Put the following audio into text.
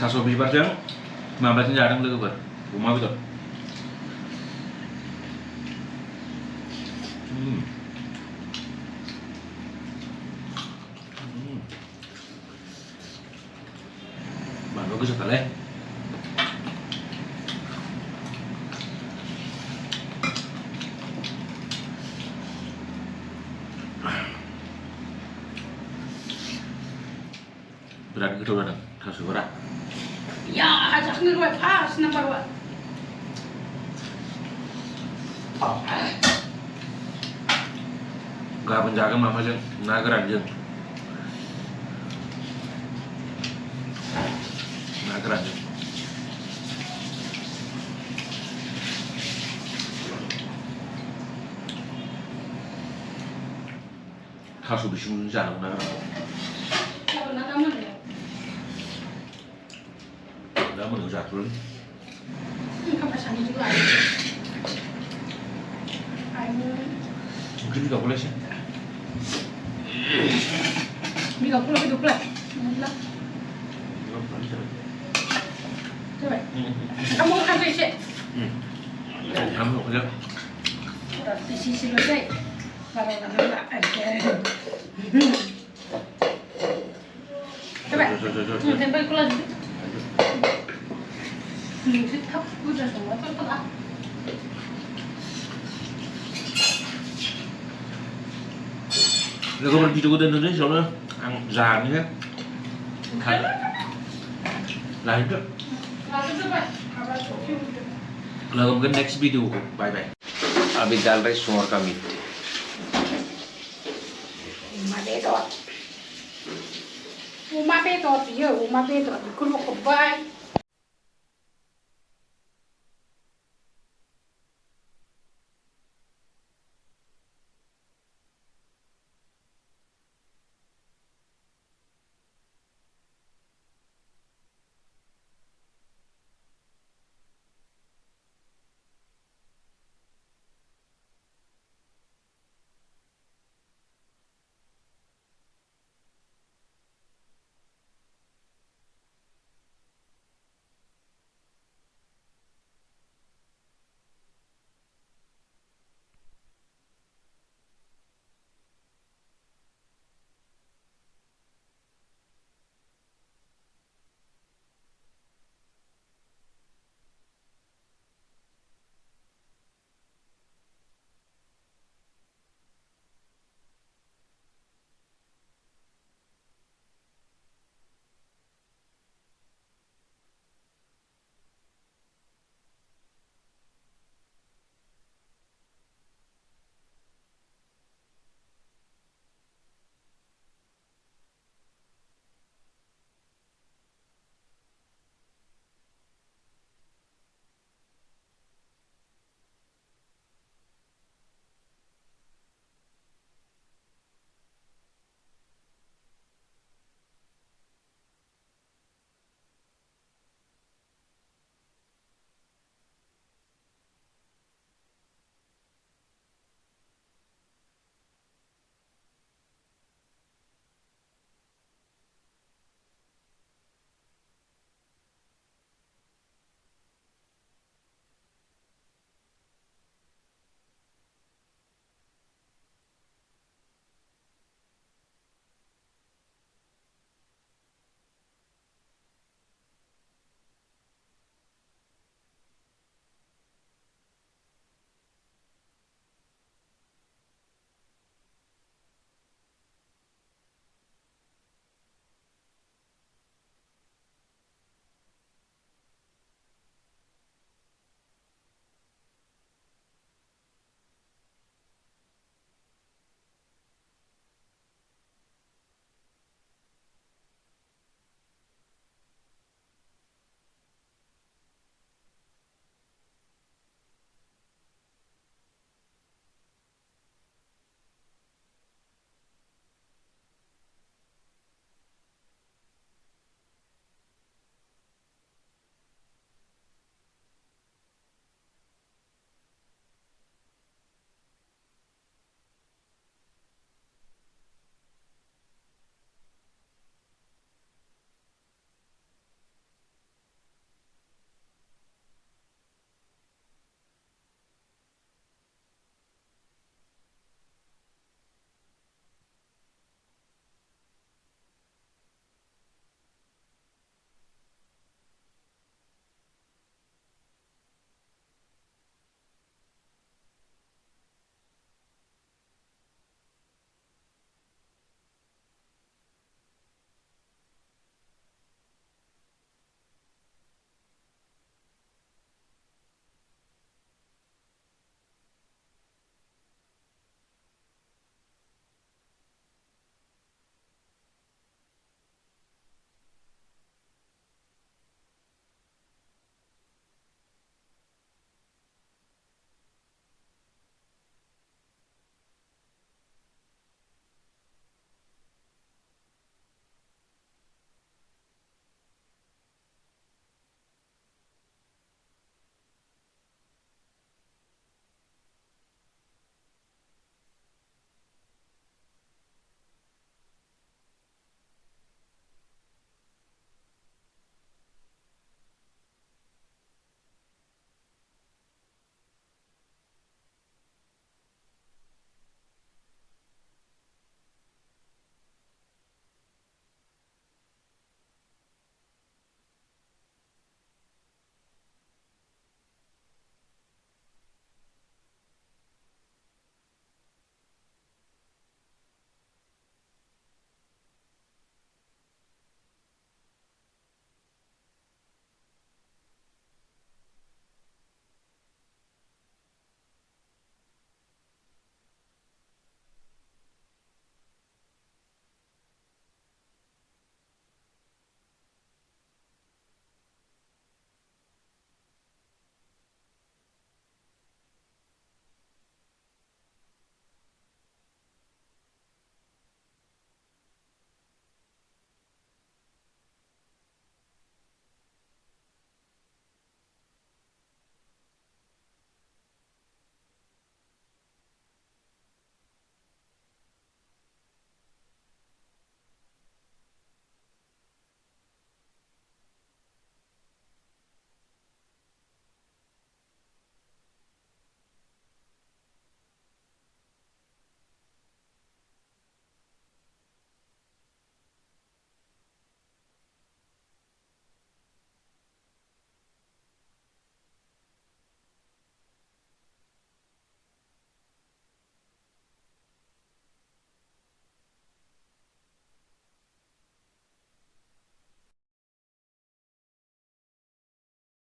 थास' बिबारजों माबाजों जादों लोगोफोर अमा बेदर बानलु गोसाथारलै बिराद गोथाव जादों थास' बिबारा Ya, ajak ni ruat pas number one. गाबोन जागोन माबाजों ना गोरानजों ना गोरानजों थास' बिसुंजों जानांगौ ना Kalau nak kamu ni. दा मोनायाव जाथ'गोन Kamu pasang ni juga. Ayo. ओंख्रि बिगाबखौलाय एसे Biar pulau hidup lah. Lah. Coba. Kamu makan sih. kamu aja Di sisi selesai. Kalau nak nak aja. Coba. Tempel pulau dulu. Thấp udah semua tuh ah. Rồi con video đến đây rồi ăn già nhé thay lại trước là cái next video bye bye अभी डाल रहे सुअर का meet Uma bedot, ya, uma bedot. Kurang kebai.